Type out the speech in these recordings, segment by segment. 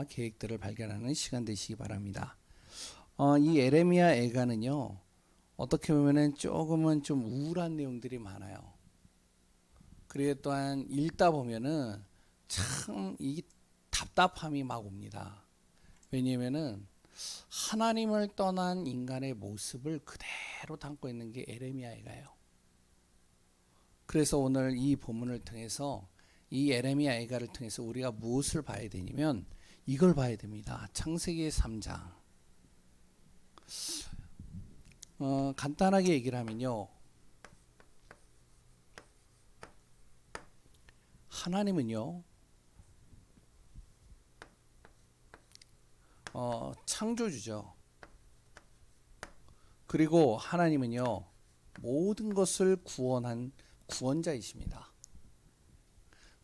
계획들을 발견하는 시간 되시기 바랍니다. 이 에레미야 애가는요, 어떻게 보면은 조금은 좀 우울한 내용들이 많아요. 그리고 또한 읽다 보면은 참 이 답답함이 막 옵니다. 왜냐면은 하나님을 떠난 인간의 모습을 그대로 담고 있는 게 에레미야 애가예요. 그래서 오늘 이 본문을 통해서 이 에레미야 애가를 통해서 우리가 무엇을 봐야 되냐면 이걸 봐야 됩니다. 창세기 3장. 간단하게 얘기를 하면요. 하나님은요. 창조주죠. 그리고 하나님은요. 모든 것을 구원한 구원자이십니다.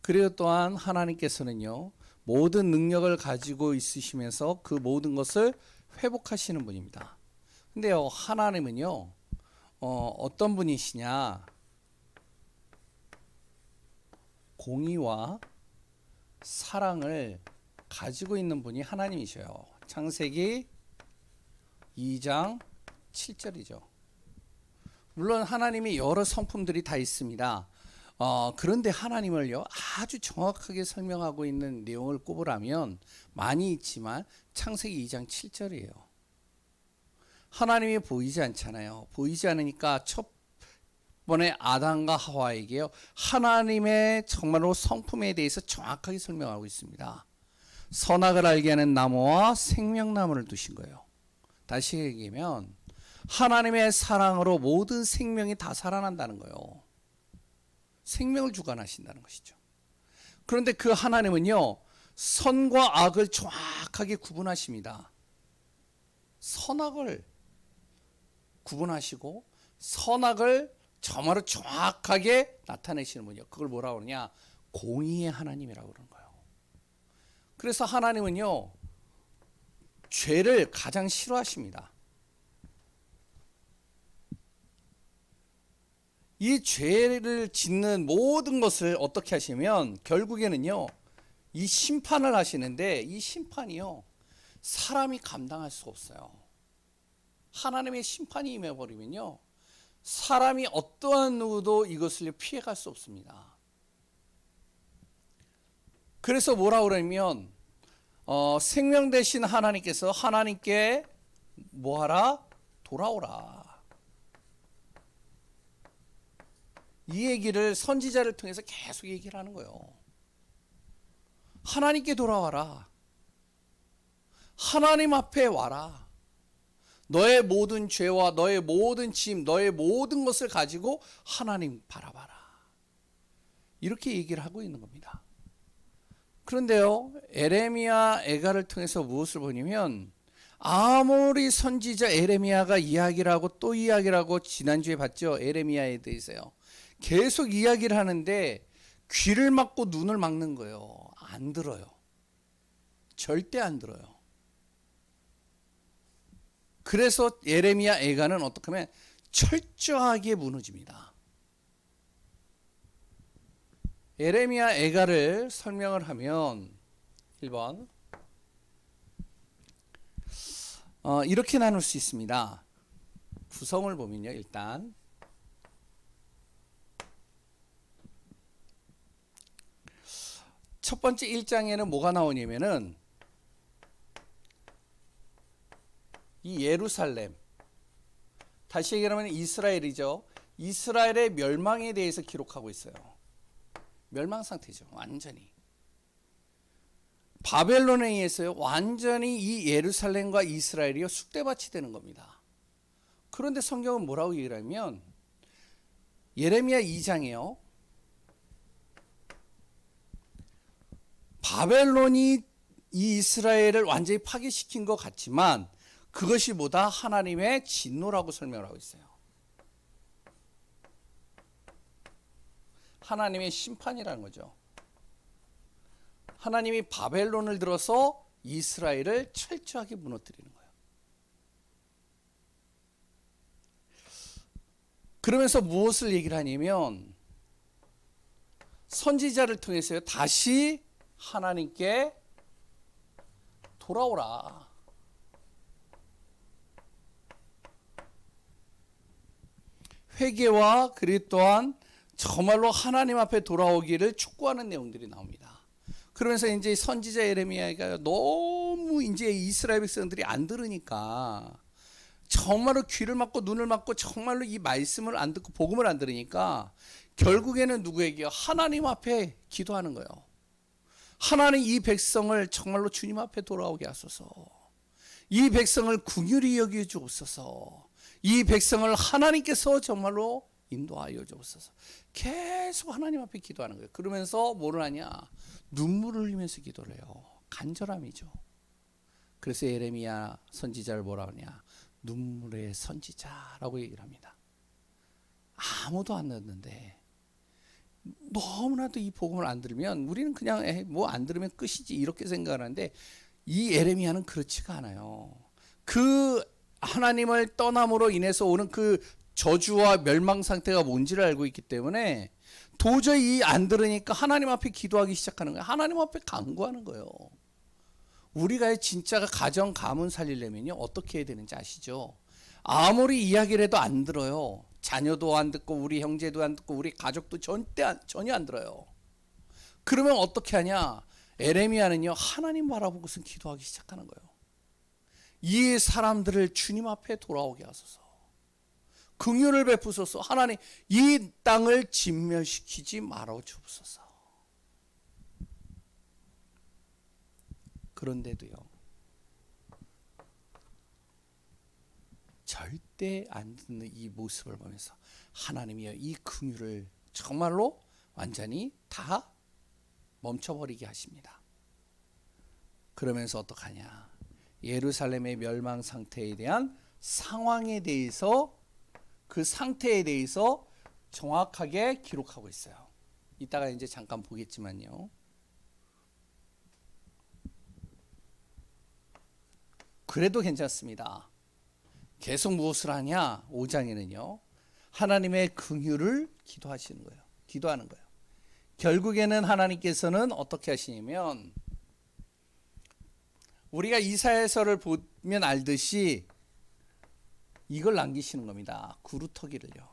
그리고 또한 하나님께서는요. 모든 능력을 가지고 있으시면서 그 모든 것을 회복하시는 분입니다. 근데요. 하나님은요. 어떤 분이시냐? 공의와 사랑을 가지고 있는 분이 하나님이셔요. 창세기 2장 7절이죠. 물론 하나님이 여러 성품들이 다 있습니다. 그런데 하나님을요 아주 정확하게 설명하고 있는 내용을 꼽으라면 많이 있지만 창세기 2장 7절이에요. 하나님이 보이지 않잖아요. 보이지 않으니까 첫 번에 아담과 하와에게요 하나님의 정말로 성품에 대해서 정확하게 설명하고 있습니다. 선악을 알게 하는 나무와 생명나무를 두신 거예요. 다시 얘기하면 하나님의 사랑으로 모든 생명이 다 살아난다는 거예요. 생명을 주관하신다는 것이죠. 그런데 그 하나님은요 선과 악을 정확하게 구분하십니다. 선악을 구분하시고 선악을 정말로 정확하게 나타내시는 분이요. 그걸 뭐라고 그러냐? 공의의 하나님이라고 그러는 거예요. 그래서 하나님은요 죄를 가장 싫어하십니다. 이 죄를 짓는 모든 것을 어떻게 하시면 결국에는요 이 심판을 하시는데 이 심판이요 사람이 감당할 수 없어요. 하나님의 심판이 임해버리면요 사람이 어떠한 누구도 이것을 피해갈 수 없습니다. 그래서 뭐라고 그러면 생명 되신 하나님께서 하나님께 뭐하라? 돌아오라. 이 얘기를 선지자를 통해서 계속 얘기를 하는 거예요. 하나님께 돌아와라. 하나님 앞에 와라. 너의 모든 죄와 너의 모든 짐, 너의 모든 것을 가지고 하나님 바라봐라. 이렇게 얘기를 하고 있는 겁니다. 그런데요, 에레미야 애가를 통해서 무엇을 보냐면 아무리 선지자 에레미야가 이야기를 하고 또 이야기를 하고 지난주에 봤죠. 에레미야에 대해서요. 계속 이야기를 하는데 귀를 막고 눈을 막는 거예요. 안 들어요. 절대 안 들어요. 그래서 에레미야 애가는 어떻게 하면 철저하게 무너집니다. 에레미야 애가를 설명을 하면 1번 이렇게 나눌 수 있습니다. 구성을 보면요. 일단 첫 번째 1장에는 뭐가 나오냐면은 이 예루살렘, 다시 얘기하면 이스라엘이죠. 이스라엘의 멸망에 대해서 기록하고 있어요. 멸망 상태죠. 완전히. 바벨론에 의해서요. 완전히 이 예루살렘과 이스라엘이 쑥대밭이 되는 겁니다. 그런데 성경은 뭐라고 얘기를 하면 예레미야 2장에요. 바벨론이 이 이스라엘을 완전히 파괴시킨 것 같지만 그것이 보다 하나님의 진노라고 설명을 하고 있어요. 하나님의 심판이라는 거죠. 하나님이 바벨론을 들어서 이스라엘을 철저하게 무너뜨리는 거예요. 그러면서 무엇을 얘기를 하냐면 선지자를 통해서 다시 하나님께 돌아오라. 회개와 그리고 또한 정말로 하나님 앞에 돌아오기를 축구하는 내용들이 나옵니다. 그러면서 이제 선지자 예레미야가 너무 이제 이스라엘 백성들이 안 들으니까 정말로 귀를 막고 눈을 막고 정말로 이 말씀을 안 듣고 복음을 안 들으니까 결국에는 누구에게요? 하나님 앞에 기도하는 거예요. 하나님 이 백성을 정말로 주님 앞에 돌아오게 하소서. 이 백성을 긍휼히 여겨 주옵소서. 이 백성을 하나님께서 정말로 인도하여 주옵소서. 계속 하나님 앞에 기도하는 거예요. 그러면서 뭐를 하냐? 눈물을 흘리면서 기도를 해요. 간절함이죠. 그래서 예레미야 선지자를 뭐라 하냐? 눈물의 선지자라고 얘기를 합니다. 아무도 안 듣는데 너무나도 이 복음을 안 들으면 우리는 그냥 뭐 안 들으면 끝이지 이렇게 생각하는데 이 예레미야는 그렇지가 않아요. 그 하나님을 떠남으로 인해서 오는 그 저주와 멸망 상태가 뭔지를 알고 있기 때문에 도저히 안 들으니까 하나님 앞에 기도하기 시작하는 거예요. 하나님 앞에 간구하는 거예요. 우리가 진짜가 가정 가문 살리려면요 어떻게 해야 되는지 아시죠? 아무리 이야기를 해도 안 들어요. 자녀도 안 듣고 우리 형제도 안 듣고 우리 가족도 전혀 안 들어요. 그러면 어떻게 하냐? 에레미야는요 하나님 바라보고선 기도하기 시작하는 거예요. 이 사람들을 주님 앞에 돌아오게 하소서. 긍휼을 베푸소서. 하나님 이 땅을 진멸시키지 말아 주옵소서. 그런데도요 절대 안 듣는 이 모습을 보면서 하나님이여 이 긍휼을 정말로 완전히 다 멈춰버리게 하십니다. 그러면서 어떡하냐? 예루살렘의 멸망 상태에 대한 상황에 대해서 그 상태에 대해서 정확하게 기록하고 있어요. 이따가 이제 잠깐 보겠지만요. 그래도 괜찮습니다. 계속 무엇을 하냐? 5장에는요. 하나님의 긍휼을 기도하시는 거예요. 기도하는 거예요. 결국에는 하나님께서는 어떻게 하시냐면 우리가 이사야서를 보면 알듯이 이걸 남기시는 겁니다. 구루터기를요.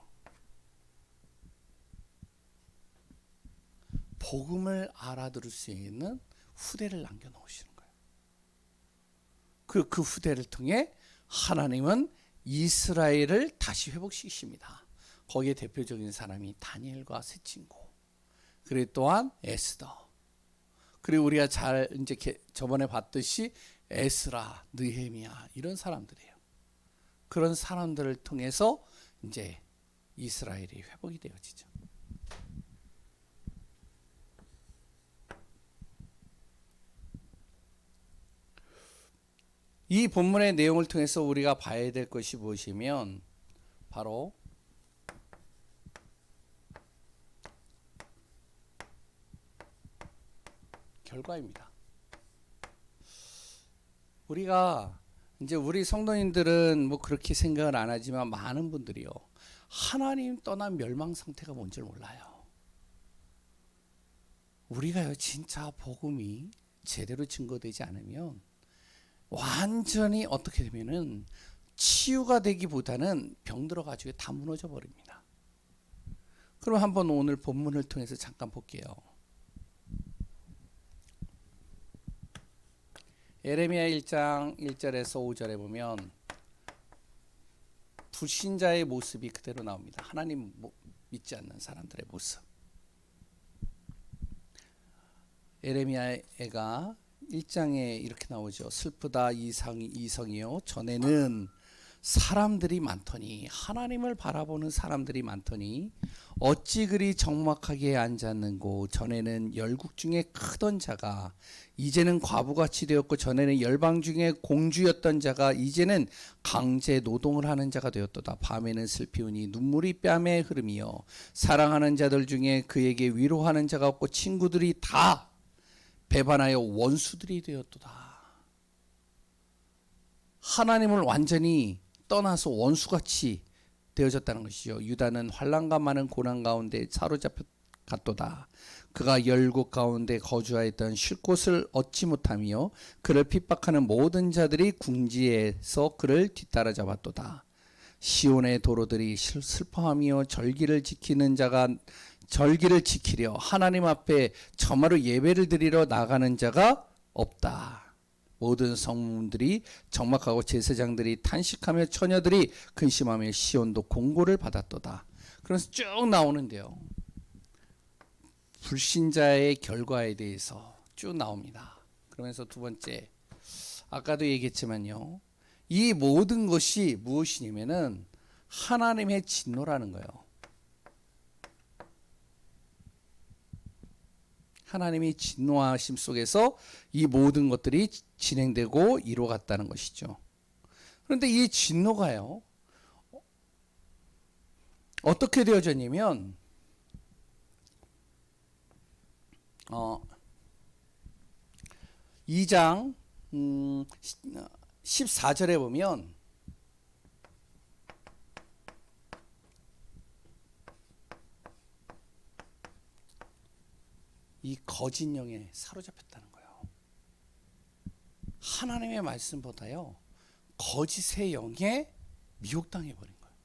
복음을 알아들을 수 있는 후대를 남겨놓으시는 거예요. 그 후대를 통해 하나님은 이스라엘을 다시 회복시키십니다. 거기에 대표적인 사람이 다니엘과 세 친구, 그리고 또한 에스더, 그리고 우리가 잘 이제 저번에 봤듯이 에스라, 느헤미야 이런 사람들이에요. 그런 사람들을 통해서 이제 이스라엘이 회복이 되어지죠. 이 본문의 내용을 통해서 우리가 봐야 될 것이 무엇이면 바로 결과입니다. 우리가 이제 우리 성도님들은 뭐 그렇게 생각을 안 하지만 많은 분들이요 하나님 떠난 멸망 상태가 뭔지를 몰라요. 우리가요 진짜 복음이 제대로 증거되지 않으면 완전히 어떻게 되면은 치유가 되기보다는 병들어 가지고 다 무너져 버립니다. 그럼 한번 오늘 본문을 통해서 잠깐 볼게요. 예레미야 1장 1절에서 5절에 보면 불신자의 모습이 그대로 나옵니다. 하나님 믿지 않는 사람들의 모습. 예레미야가 1장에 이렇게 나오죠. 슬프다 이성이요 전에는 사람들이 많더니 하나님을 바라보는 사람들이 많더니 어찌 그리 적막하게 앉았는고 전에는 열국 중에 크던 자가 이제는 과부같이 되었고 전에는 열방 중에 공주였던 자가 이제는 강제 노동을 하는 자가 되었도다. 밤에는 슬피우니 눈물이 뺨에 흐름이요 사랑하는 자들 중에 그에게 위로하는 자가 없고 친구들이 다 배반하여 원수들이 되었도다. 하나님을 완전히 떠나서 원수같이 되어졌다는 것이죠. 유다는 환난과 많은 고난 가운데 사로잡혔고 같도다. 그가 열국 가운데 거주하였던 쉴 곳을 얻지 못하며 그를 핍박하는 모든 자들이 궁지에서 그를 뒤따라 잡았도다. 시온의 도로들이 슬퍼하며 절기를 지키려 하나님 앞에 저마로 예배를 드리러 나가는 자가 없다. 모든 성문들이 적막하고 제사장들이 탄식하며 처녀들이 근심하며 시온도 공고를 받았도다. 그래서 쭉 나오는데요. 불신자의 결과에 대해서 쭉 나옵니다. 그러면서 두 번째, 아까도 얘기했지만요. 이 모든 것이 무엇이냐면은 하나님의 진노라는 거예요. 하나님이 진노하심 속에서 이 모든 것들이 진행되고 이루어갔다는 것이죠. 그런데 이 진노가요, 어떻게 되어졌냐면 2장 14절에 보면 이 거짓 영에 사로잡혔다는 거예요. 하나님의 말씀보다요, 거짓의 영에 미혹당해 버린 거예요.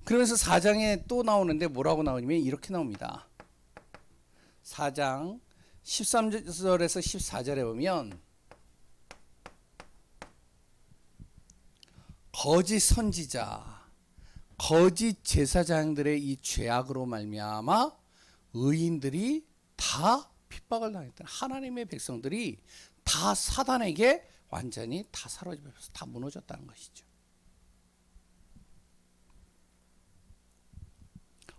그러면서 4장에 또 나오는데 뭐라고 나오냐면 이렇게 나옵니다. 4장 13절에서 14절에 보면 거짓 선지자, 거짓 제사장들의 이 죄악으로 말미암아 의인들이 다 핍박을 당했던 하나님의 백성들이 다 사단에게 완전히 다 사로잡혀서 다 무너졌다는 것이죠.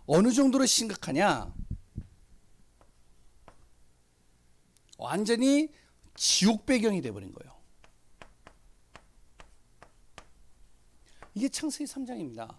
어느 정도로 심각하냐? 완전히 지옥 배경이 돼버린 거예요. 이게 창세기 3장입니다.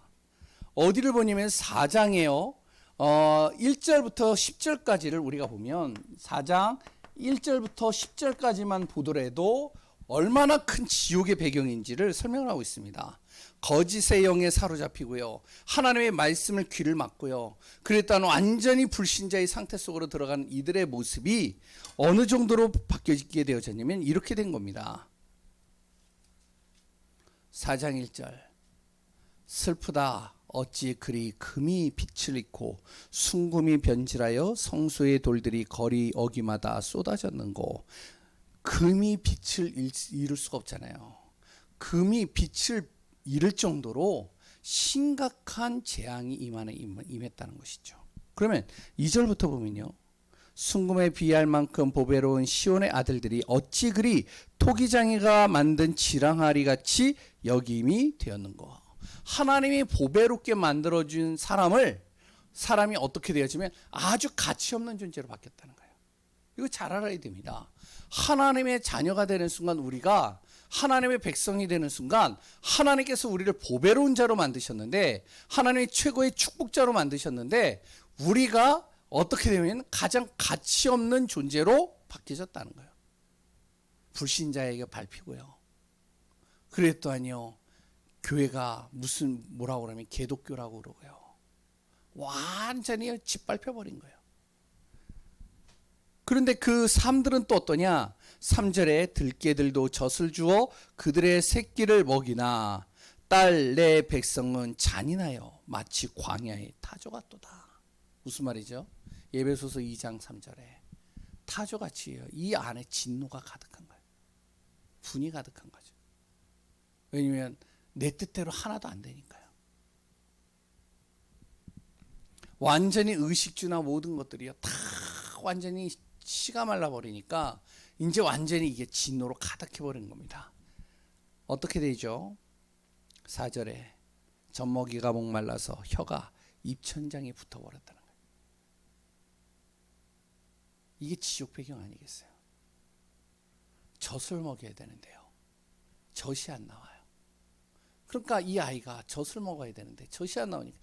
어디를 보냐면 4장에요. 1절부터 10절까지를 우리가 보면 4장 1절부터 10절까지만 보더라도 얼마나 큰 지옥의 배경인지를 설명을 하고 있습니다. 거짓의 영에 사로잡히고요. 하나님의 말씀을 귀를 막고요. 그랬다는 완전히 불신자의 상태 속으로 들어간 이들의 모습이 어느 정도로 바뀌게 되어졌냐면 이렇게 된 겁니다. 4장 1절. 슬프다. 어찌 그리 금이 빛을 잃고 순금이 변질하여 성소의 돌들이 거리 어기마다 쏟아졌는고. 금이 빛을 잃을 수가 없잖아요. 금이 빛을 잃을 정도로 심각한 재앙이 임했다는 것이죠. 그러면 2절부터 보면요. 순금에 비할 만큼 보배로운 시온의 아들들이 어찌 그리 토기장이가 만든 지랑아리 같이 여김이 되었는고. 하나님이 보배롭게 만들어준 사람이 어떻게 되어지면 아주 가치 없는 존재로 바뀌었다는 거예요. 이거 잘 알아야 됩니다. 하나님의 자녀가 되는 순간, 우리가 하나님의 백성이 되는 순간 하나님께서 우리를 보배로운 자로 만드셨는데, 하나님의 최고의 축복자로 만드셨는데, 우리가 어떻게 되면 가장 가치 없는 존재로 바뀌어졌다는 거예요. 불신자에게 밟히고요. 그랬더니요, 교회가 뭐라고 그러면 개독교라고 그러고요. 완전히 짓밟혀 버린 거예요. 그런데 그 삶들은 또 어떠냐? 3절에 들깨들도 젖을 주어 그들의 새끼를 먹이나 딸 내 백성은 잔인하여 마치 광야의 타조 같도다. 무슨 말이죠? 에베소서 2장 3절에 타조같이요. 이 안에 진노가 가득한 거예요. 분이 가득한 거죠. 왜냐하면 내 뜻대로 하나도 안 되니까요. 완전히 의식주나 모든 것들이요, 다 완전히 씨가 말라버리니까 이제 완전히 이게 진노로 가득해버린 겁니다. 어떻게 되죠? 4절에 젖먹이가 목말라서 혀가 입천장에 붙어버렸다는 거예요. 이게 지옥 배경 아니겠어요? 젖을 먹여야 되는데요, 젖이 안 나와요. 그러니까 이 아이가 젖을 먹어야 되는데 젖이 안 나오니까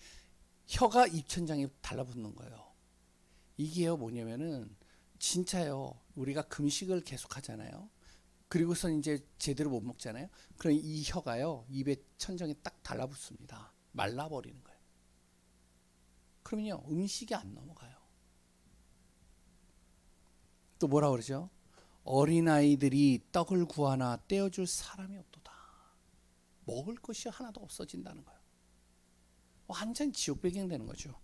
혀가 입천장에 달라붙는 거예요. 이게요, 뭐냐면은 진짜요, 우리가 금식을 계속 하잖아요. 그리고서 이제 제대로 못 먹잖아요. 그럼 이 혀가요, 입에 천장에 딱 달라붙습니다. 말라버리는 거예요. 그러면요 음식이 안 넘어가요. 또 뭐라 그러죠? 어린아이들이 떡을 구하나 떼어줄 사람이 없도다. 먹을 것이 하나도 없어진다는 거예요. 완전 지옥 배경 되는 거죠.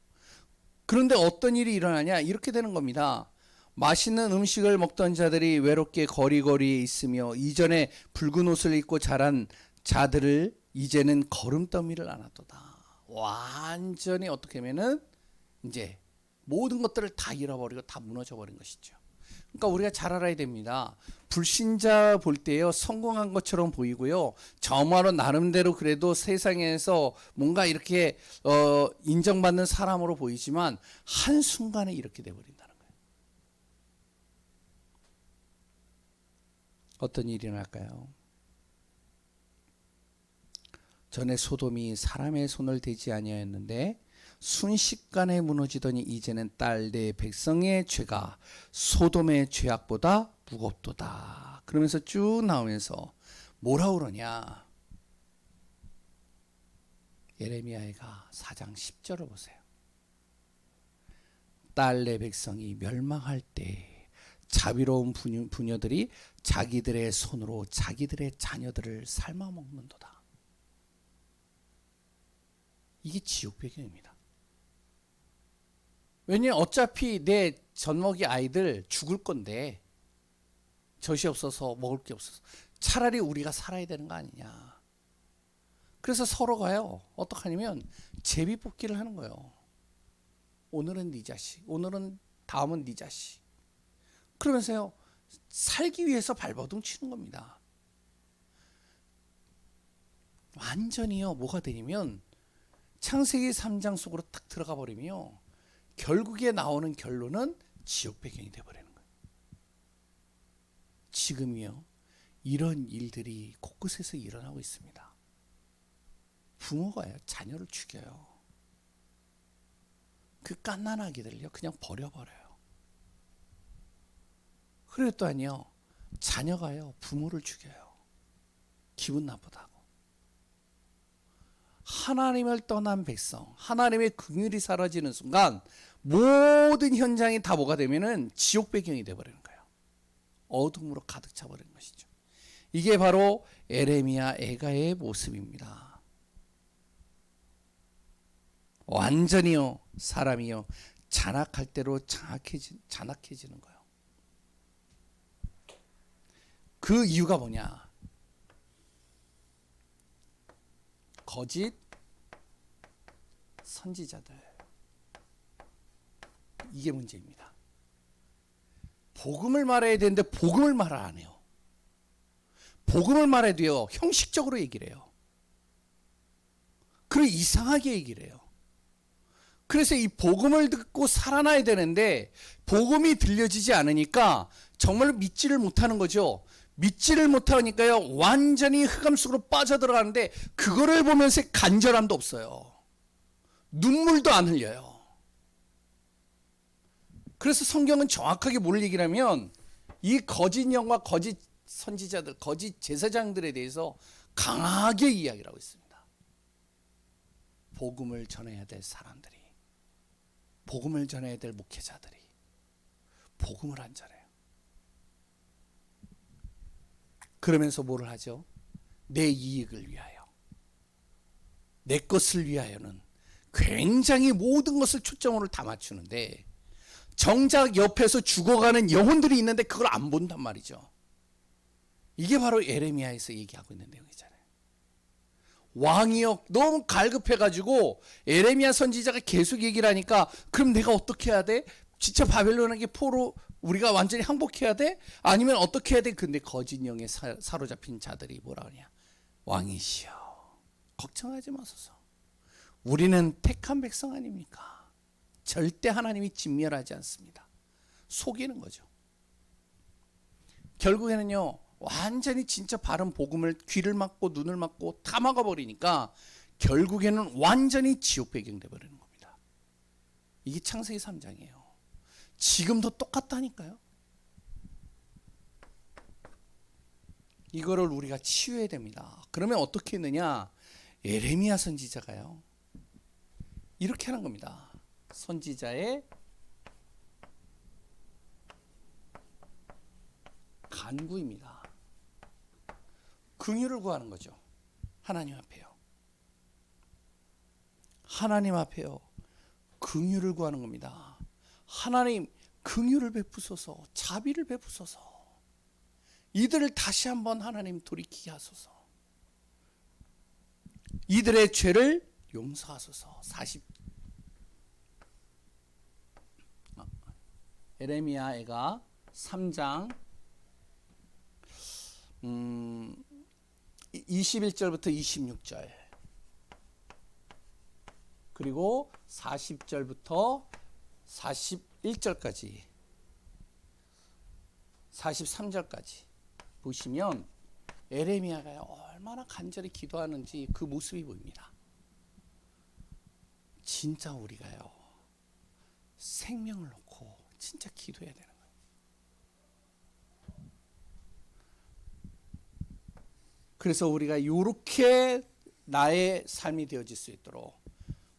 그런데 어떤 일이 일어나냐? 이렇게 되는 겁니다. 맛있는 음식을 먹던 자들이 외롭게 거리거리에 있으며 이전에 붉은 옷을 입고 자란 자들을 이제는 거름더미를 안았도다. 완전히 어떻게 하면은 이제 모든 것들을 다 잃어버리고 다 무너져 버린 것이죠. 그러니까 우리가 잘 알아야 됩니다. 불신자 볼 때요 성공한 것처럼 보이고요, 저마로 나름대로 그래도 세상에서 뭔가 이렇게 인정받는 사람으로 보이지만 한순간에 이렇게 돼버린다는 거예요. 어떤 일이 일어날까요? 전에 소돔이 사람의 손을 대지 아니하였는데 순식간에 무너지더니 이제는 딸 내 백성의 죄가 소돔의 죄악보다 무겁도다. 그러면서 쭉 나오면서 뭐라 그러냐? 예레미야가 4장 10절을 보세요. 딸 내 백성이 멸망할 때 자비로운 부녀들이 자기들의 손으로 자기들의 자녀들을 삶아먹는도다. 이게 지옥 배경입니다. 왜냐면 어차피 내 젖먹이 아이들 죽을 건데 젖이 없어서 먹을 게 없어서 차라리 우리가 살아야 되는 거 아니냐. 그래서 서로가요 어떡하냐면 제비뽑기를 하는 거예요. 오늘은 네 자식, 오늘은 다음은 네 자식. 그러면서요 살기 위해서 발버둥 치는 겁니다. 완전히요 뭐가 되냐면 창세기 3장 속으로 탁 들어가 버리면요 결국에 나오는 결론은 지옥 배경이 되어버리는 거예요. 지금이요 이런 일들이 곳곳에서 일어나고 있습니다. 부모가요 자녀를 죽여요. 그 갓난아기들요 그냥 버려버려요. 그리고 또 아니요 자녀가요 부모를 죽여요. 기분 나쁘다고. 하나님을 떠난 백성, 하나님의 긍휼이 사라지는 순간 모든 현장이 다 뭐가 되면은 지옥 배경이 되어버리는 거예요. 어둠으로 가득 차버리는 것이죠. 이게 바로 에레미야 애가의 모습입니다. 완전히요 사람이요 잔악할 대로 잔악해지는 거예요. 그 이유가 뭐냐? 거짓 선지자들, 이게 문제입니다. 복음을 말해야 되는데 복음을 말 안 해요. 복음을 말해도요 형식적으로 얘기를 해요. 그리고 이상하게 얘기를 해요. 그래서 이 복음을 듣고 살아나야 되는데 복음이 들려지지 않으니까 정말 믿지를 못하는 거죠. 믿지를 못하니까요 완전히 흑암 속으로 빠져들어가는데 그거를 보면서 간절함도 없어요. 눈물도 안 흘려요. 그래서 성경은 정확하게 뭘 얘기를 하면 이 거짓 영과 거짓 선지자들, 거짓 제사장들에 대해서 강하게 이야기를 하고 있습니다. 복음을 전해야 될 사람들이, 복음을 전해야 될 목회자들이 복음을 안 전해요. 그러면서 뭐를 하죠? 내 이익을 위하여, 내 것을 위하여는 굉장히 모든 것을 초점으로 다 맞추는데 정작 옆에서 죽어가는 영혼들이 있는데 그걸 안 본단 말이죠. 이게 바로 예레미야에서 얘기하고 있는 내용이잖아요. 왕이요 너무 갈급해가지고 예레미야 선지자가 계속 얘기를 하니까 그럼 내가 어떻게 해야 돼? 진짜 바벨론에게 포로 우리가 완전히 항복해야 돼? 아니면 어떻게 해야 돼? 근데 거짓 영에 사로잡힌 자들이 뭐라 그러냐? 왕이시여 걱정하지 마소서. 우리는 택한 백성 아닙니까? 절대 하나님이 진멸하지 않습니다. 속이는 거죠. 결국에는요 완전히 진짜 바른 복음을 귀를 막고 눈을 막고 다 막아버리니까 결국에는 완전히 지옥 배경 되어버리는 겁니다. 이게 창세기 3장이에요. 지금도 똑같다니까요. 이거를 우리가 치유해야 됩니다. 그러면 어떻게 했느냐? 예레미야 선지자가요 이렇게 하는 겁니다. 선지자의 간구입니다. 긍휼을 구하는 거죠. 하나님 앞에요. 하나님 앞에요. 긍휼을 구하는 겁니다. 하나님 긍휼을 베푸소서, 자비를 베푸소서. 이들을 다시 한번 하나님 돌이키게 하소서. 이들의 죄를 용서하소서. 에레미야가 3장 21절부터 26절 그리고 40절부터 41절까지 43절까지 보시면 에레미야가 얼마나 간절히 기도하는지 그 모습이 보입니다. 진짜 우리가요 생명을 놓고 진짜 기도해야 되는 거예요. 그래서 우리가 이렇게 나의 삶이 되어질 수 있도록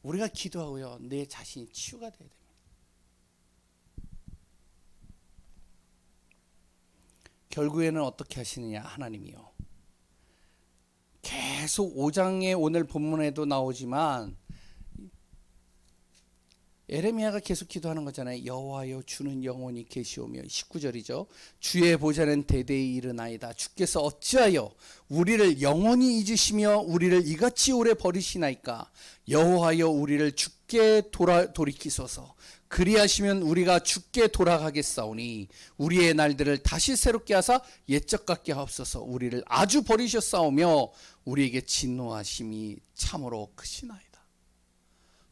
우리가 기도하고요 내 자신이 치유가 되어야 됩니다. 결국에는 어떻게 하시느냐 하나님이요. 계속 5장의 오늘 본문에도 나오지만 에레미야가 계속 기도하는 거잖아요. 여호와여 주는 영원히 계시오며 19절이죠. 주의 보좌는 대대히 일어나이다. 주께서 어찌하여 우리를 영원히 잊으시며 우리를 이같이 오래 버리시나이까. 여호와여 우리를 주께 돌이키소서. 그리하시면 우리가 주께 돌아가겠사오니 우리의 날들을 다시 새롭게 하사 옛적 같게 하옵소서. 우리를 아주 버리셨사오며 우리에게 진노하심이 참으로 크시나이다.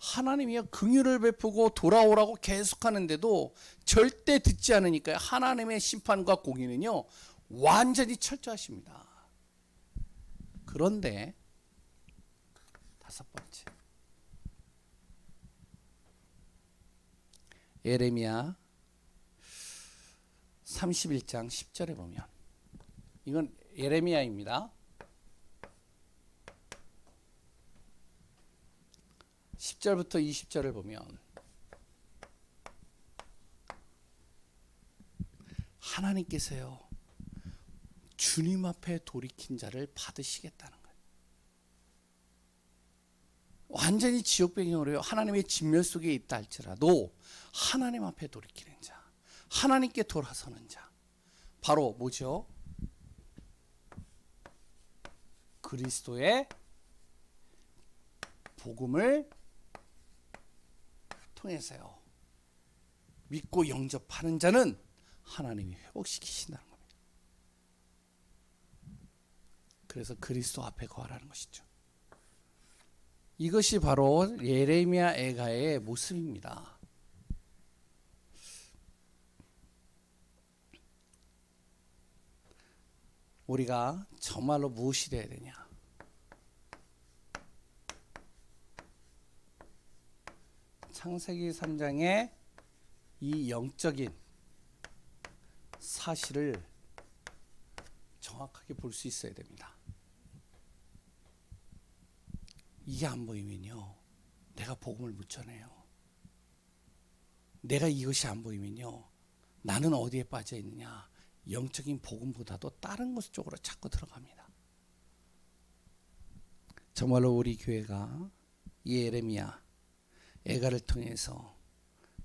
하나님이요 긍휼을 베푸고 돌아오라고 계속하는데도 절대 듣지 않으니까 하나님의 심판과 공의는요 완전히 철저하십니다. 그런데 다섯 번째 예레미야 31장 10절에 보면 이건 예레미야입니다. 10절부터 20절을 보면 하나님께서요 주님 앞에 돌이킨 자를 받으시겠다는 거예요. 완전히 지옥 배경으로요 하나님의 진멸 속에 있다 할지라도 하나님 앞에 돌이키는 자, 하나님께 돌아서는 자, 바로 뭐죠? 그리스도의 복음을 통해서요 믿고 영접하는 자는 하나님이 회복시키신다는 겁니다. 그래서 그리스도 앞에 거하라는 것이죠. 이것이 바로 예레미야 애가의 모습입니다. 우리가 정말로 무엇이 되어야 되냐? 창세기 3장의 이 영적인 사실을 정확하게 볼 수 있어야 됩니다. 이게 안 보이면요 내가 복음을 못 전해요. 내가 이것이 안 보이면요 나는 어디에 빠져 있느냐, 영적인 복음보다도 다른 것 쪽으로 자꾸 들어갑니다. 정말로 우리 교회가 이 예레미야 애가를 통해서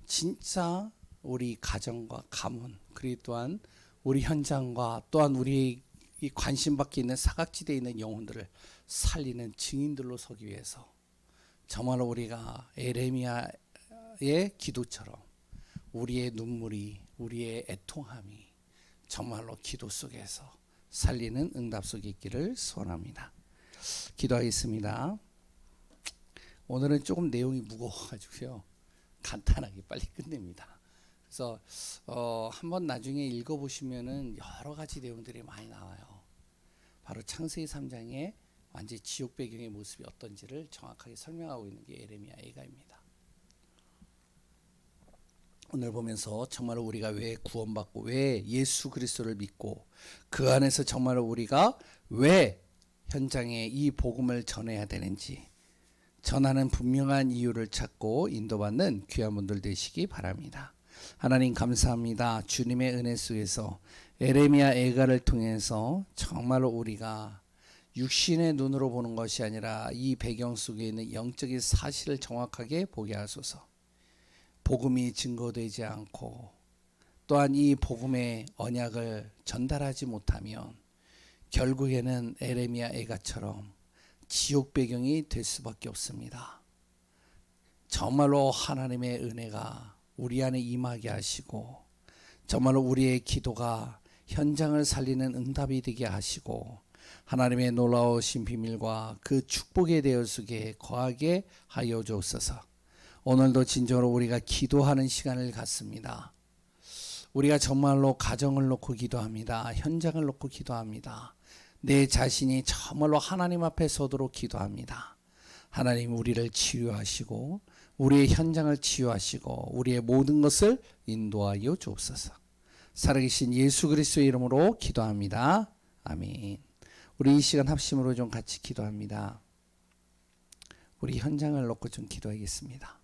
진짜 우리 가정과 가문 그리고 또한 우리 현장과 또한 우리 이 관심 받게 있는 사각지대에 있는 영혼들을 살리는 증인들로 서기 위해서 정말로 우리가 예레미야의 기도처럼 우리의 눈물이 우리의 애통함이 정말로 기도 속에서 살리는 응답 속에 있기를 소원합니다. 기도하겠습니다. 오늘은 조금 내용이 무거워가지고요 간단하게 빨리 끝냅니다. 그래서 한번 나중에 읽어보시면은 여러 가지 내용들이 많이 나와요. 바로 창세기 3장의 완전히 지옥 배경의 모습이 어떤지를 정확하게 설명하고 있는 게 예레미야 애가입니다. 오늘 보면서 정말로 우리가 왜 구원받고 왜 예수 그리스도를 믿고 그 안에서 정말로 우리가 왜 현장에 이 복음을 전해야 되는지 전하는 분명한 이유를 찾고 인도받는 귀한 분들 되시기 바랍니다. 하나님 감사합니다. 주님의 은혜 속에서 에레미야 애가를 통해서 정말로 우리가 육신의 눈으로 보는 것이 아니라 이 배경 속에 있는 영적인 사실을 정확하게 보게 하소서. 복음이 증거되지 않고 또한 이 복음의 언약을 전달하지 못하면 결국에는 에레미야 애가처럼 지옥 배경이 될 수밖에 없습니다. 정말로 하나님의 은혜가 우리 안에 임하게 하시고 정말로 우리의 기도가 현장을 살리는 응답이 되게 하시고 하나님의 놀라우신 비밀과 그 축복의 대여 속에 거하게 하여 주옵소서. 오늘도 진정으로 우리가 기도하는 시간을 갖습니다. 우리가 정말로 가정을 놓고 기도합니다. 현장을 놓고 기도합니다. 내 자신이 정말로 하나님 앞에 서도록 기도합니다. 하나님 우리를 치유하시고 우리의 현장을 치유하시고 우리의 모든 것을 인도하여 주옵소서. 살아계신 예수 그리스도의 이름으로 기도합니다. 아멘. 우리 이 시간 합심으로 좀 같이 기도합니다. 우리 현장을 놓고 좀 기도하겠습니다.